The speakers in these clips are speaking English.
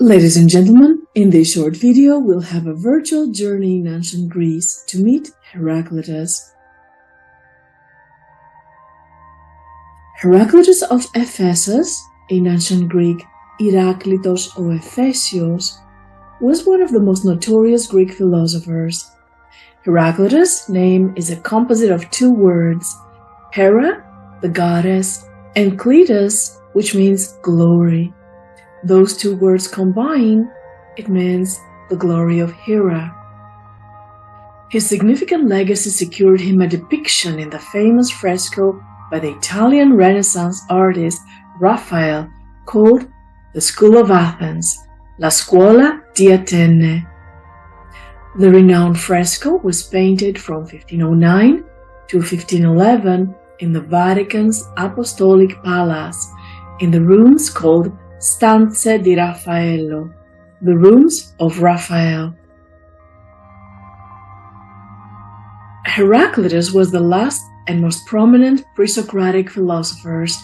Ladies and gentlemen, in this short video, we'll have a virtual journey in ancient Greece to meet Heracletus. Heracletus of Ephesus, in ancient Greek HERACLETUS of Ephesus, was one of the most notorious Greek philosophers. Heracletus' name is a composite of two words, Hera, the goddess, and Kletus, which means glory. Those two words combine, it means the glory of Hera. His significant legacy secured him a depiction in the famous fresco by the Italian Renaissance artist Raphael called The School of Athens, La Scuola di Atene. The renowned fresco was painted from 1509 to 1511 in the Vatican's Apostolic Palace, in the rooms called Stanze di Raffaello, the rooms of Raphael. Heracletus was the last and most prominent pre-Socratic philosophers.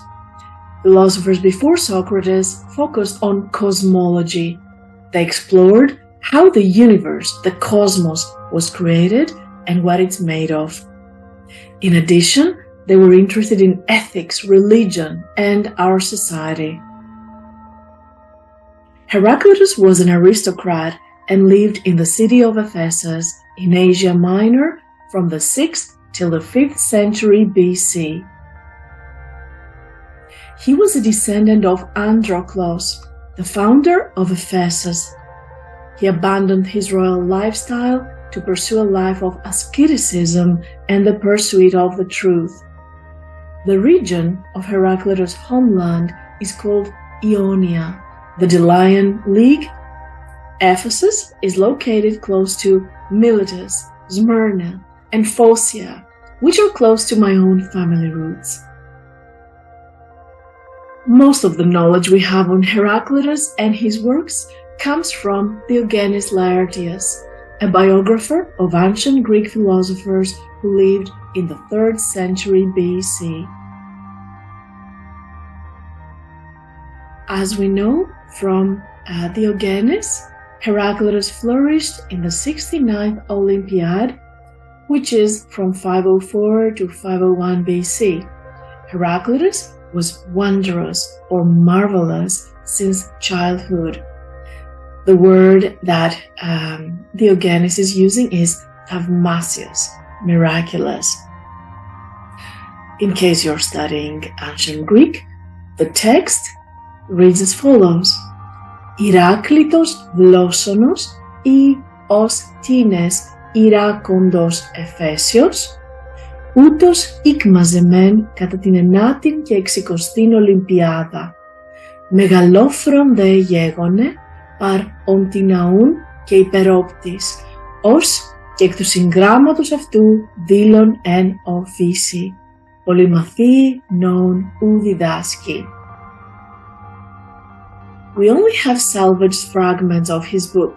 Philosophers before Socrates focused on cosmology. They explored how the universe, the cosmos, was created and what it's made of. In addition, they were interested in ethics, religion, and our society. Heracletus was an aristocrat and lived in the city of Ephesus in Asia Minor from the 6th till the 5th century BC. He was a descendant of Androclos, the founder of Ephesus. He abandoned his royal lifestyle to pursue a life of asceticism and the pursuit of the truth. The region of Heracletus' homeland is called Ionia, the Delian League. Ephesus is located close to Miletus, Smyrna, and Phocia, which are close to my own family roots. Most of the knowledge we have on Heracletus and his works comes from Diogenes Laertius, a biographer of ancient Greek philosophers who lived in the 3rd century BC. As we know from Diogenes, Heracletus flourished in the 69th Olympiad, which is from 504 to 501 BC. Heracletus was wondrous or marvelous since childhood. The word that Diogenes is using is thaumaseos, miraculous. In case you're studying ancient Greek, the text reads as follows: Heracletos Βλόσσονος ή ως τίνες Ηράκοντος Εφέσιος, ούτως ήκμαζεμέν κατά την 9η και 60η Ολυμπιάδα. Μεγαλόφρον δε γέγονε παρ οντιναούν και υπερόπτης, ως και εκ του συγγράμματος αυτού δήλων εν ο φύση, πολυμαθή νόν ου διδάσκει. We only have salvaged fragments of his book,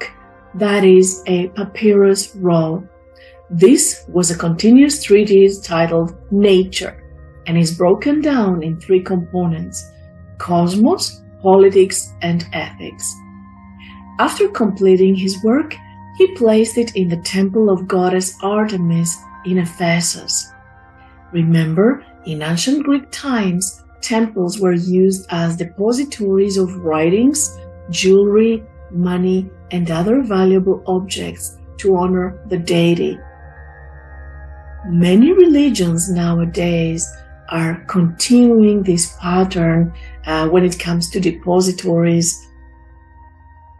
that is, a papyrus roll. This was a continuous treatise titled Nature, and is broken down in 3 components: cosmos, politics, and ethics. After completing his work, he placed it in the temple of goddess Artemis in Ephesus. Remember, in ancient Greek times, temples were used as depositories of writings, jewelry, money, and other valuable objects to honor the deity. Many religions nowadays are continuing this pattern when it comes to depositories.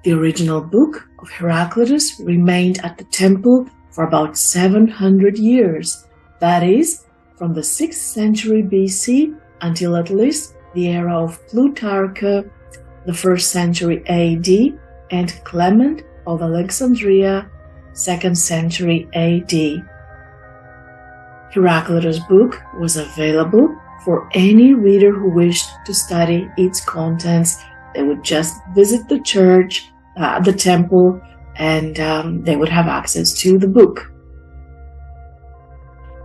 The original book of Heracletus remained at the temple for about 700 years, that is, from the 6th century BC until at least the era of Plutarch, the 1st century AD, and Clement of Alexandria, 2nd century AD. Heracletus' book was available for any reader who wished to study its contents. They would just visit the church, the temple, and they would have access to the book.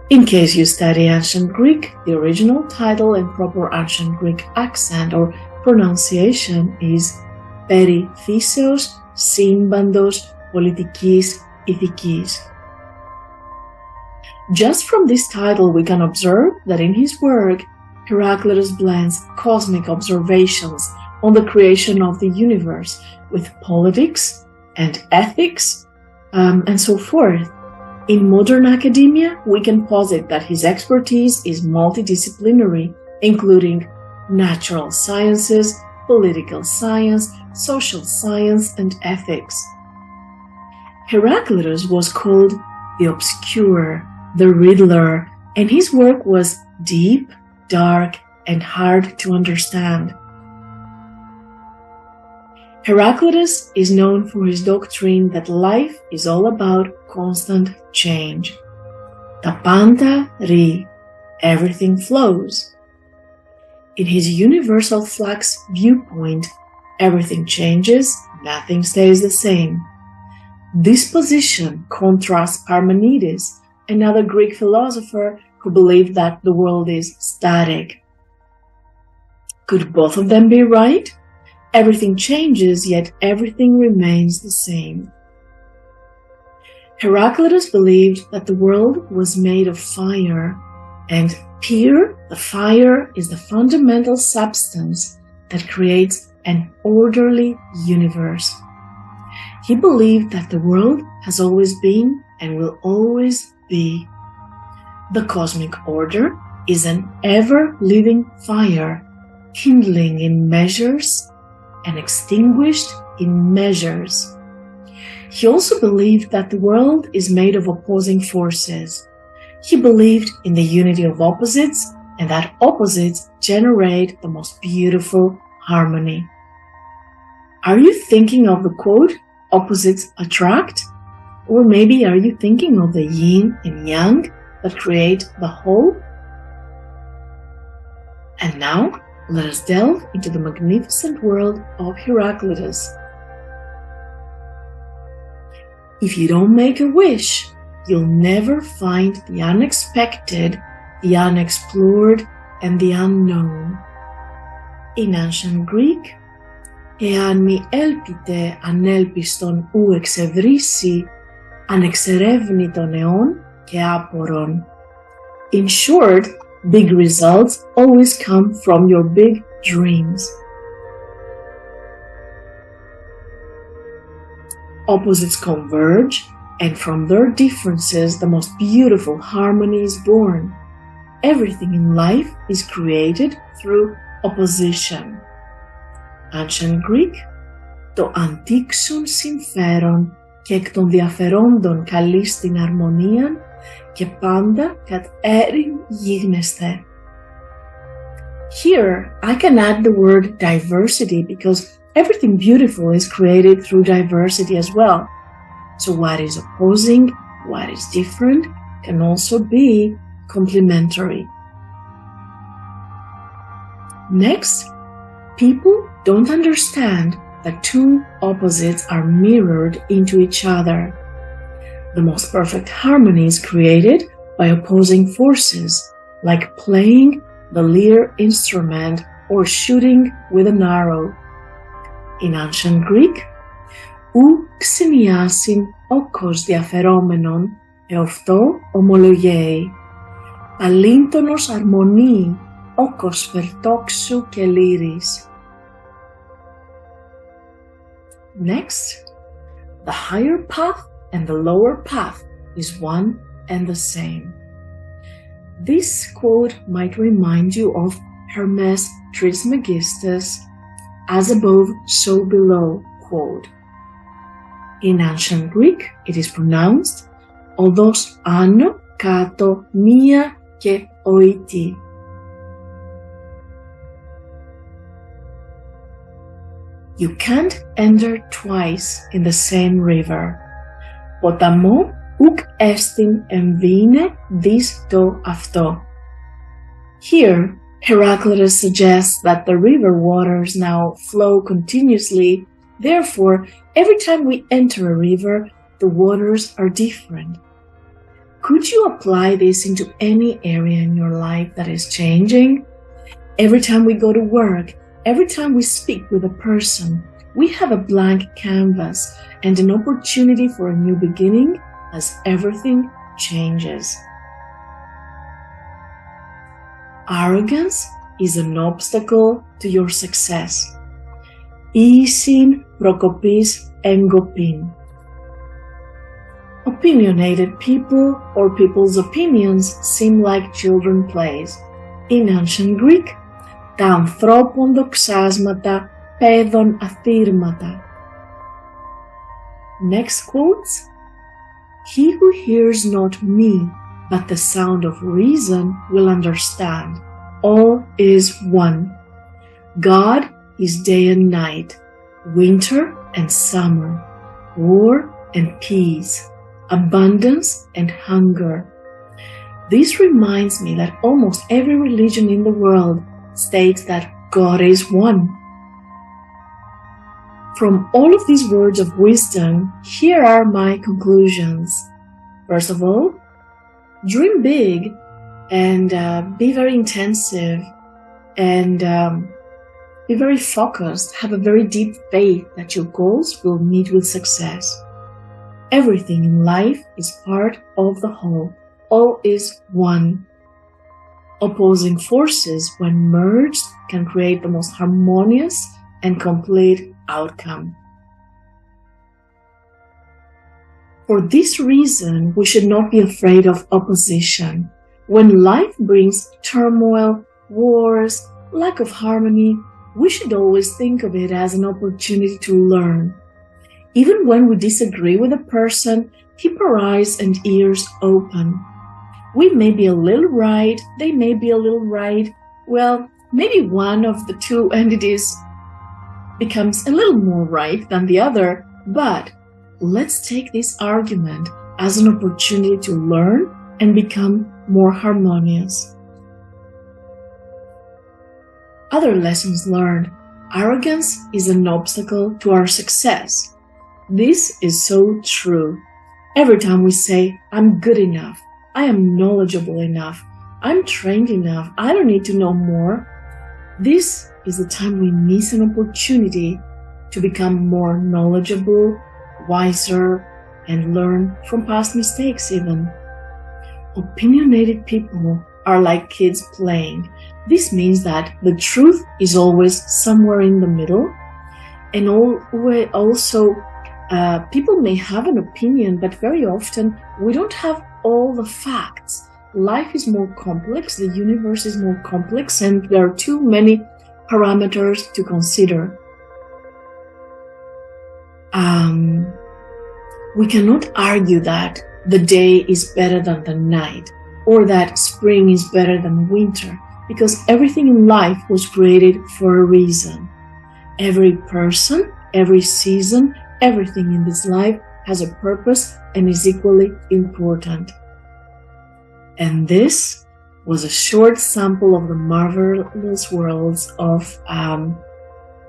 In case you study ancient Greek, the original title and proper ancient Greek accent or pronunciation is περί φύσεως, σύμπαντος, πολιτικής, ηθικής. Just from this title we can observe that in his work, Heracletus blends cosmic observations on the creation of the universe with politics and ethics, and so forth. In modern academia, we can posit that his expertise is multidisciplinary, including natural sciences, political science, social science, and ethics. Heracletus was called the obscure, the riddler, and his work was deep, dark, and hard to understand. Heracletus is known for his doctrine that life is all about constant change. Τα πάντα ρει, everything flows. In his universal flux viewpoint, everything changes, nothing stays the same. This position contrasts Parmenides, another Greek philosopher who believed that the world is static. Could both of them be right? Everything changes, yet everything remains the same. Heracletus believed that the world was made of fire, and here the fire is the fundamental substance that creates an orderly universe. He believed that the world has always been and will always be. The cosmic order is an ever-living fire, kindling in measures and extinguished in measures. He also believed that the world is made of opposing forces. He believed in the unity of opposites and that opposites generate the most beautiful harmony. Are you thinking of the quote, "Opposites attract"? Or maybe are you thinking of the yin and yang that create the whole? And now, let us delve into the magnificent world of Heracletus. If you don't make a wish, you'll never find the unexpected, the unexplored, and the unknown. In ancient Greek, εάν μη έλπιτε ανέλπιστον ου εξευρύσει, ανεξερεύνητον αιών και άπορον. In short, big results always come from your big dreams. Opposites converge, and from their differences the most beautiful harmony is born. Everything in life is created through opposition. Ancient Greek, το αντίξον συμφέρον και εκ των διαφερόντων καλείς την αρμονίαν και πάντα κατ' έρην γίγνεσθε. Here, I can add the word diversity because everything beautiful is created through diversity as well. So what is opposing, what is different, can also be complementary. Next, people don't understand that two opposites are mirrored into each other. The most perfect harmony is created by opposing forces, like playing the lyre instrument or shooting with an arrow. In ancient Greek, ου ξενιάσιν όκος διαφερόμενον εαυτό ομολογέει, αλήντονος αρμονίη όκος φερτόξου και λύρης. Next, the higher path and the lower path is one and the same. This quote might remind you of Hermes Trismegistus, as above, so below quote. In ancient Greek, it is pronounced odos άνω, κάτω, μία και οητή. You can't enter twice in the same river. Ποταμό ουκ έστιν εμβήνε δις το αυτό. Here, Heracletus suggests that the river waters now flow continuously. Therefore, every time we enter a river, the waters are different. Could you apply this into any area in your life that is changing? Every time we go to work, every time we speak with a person, we have a blank canvas and an opportunity for a new beginning as everything changes. Arrogance is an obstacle to your success. Isin prokopis engopin. Opinionated people or people's opinions seem like children plays. In ancient Greek, τα ανθρώπων δοξάσματα παιδών αθήρματα. Next quotes. He who hears not me, but the sound of reason will understand. All is one. God is day and night, winter and summer, war and peace, abundance and hunger. This reminds me that almost every religion in the world states that God is one. From all of these words of wisdom, here are my conclusions. First of all, dream big and be very intensive and be very focused. Have a very deep faith that your goals will meet with success. Everything in life is part of the whole. All is one. Opposing forces, when merged, can create the most harmonious and complete outcome. For this reason, we should not be afraid of opposition. When life brings turmoil, wars, lack of harmony, we should always think of it as an opportunity to learn. Even when we disagree with a person, keep our eyes and ears open. We may be a little right, they may be a little right. Well, maybe one of the two entities becomes a little more right than the other, but let's take this argument as an opportunity to learn and become more harmonious. Other lessons learned. Arrogance is an obstacle to our success. This is so true. Every time we say, I'm good enough, I am knowledgeable enough, I'm trained enough, I don't need to know more, this is the time we miss an opportunity to become more knowledgeable, wiser, and learn from past mistakes even. Opinionated people are like kids playing. This means that the truth is always somewhere in the middle, and also people may have an opinion, but very often we don't have all the facts. Life is more complex, the universe is more complex, and there are too many parameters to consider. We cannot argue that the day is better than the night, or that spring is better than winter, because everything in life was created for a reason. Every person, every season, everything in this life has a purpose and is equally important. And this was a short sample of the marvelous worlds of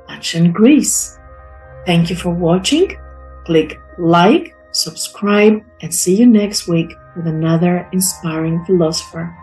ancient Greece. Thank you for watching. Click like, subscribe, and see you next week with another inspiring philosopher.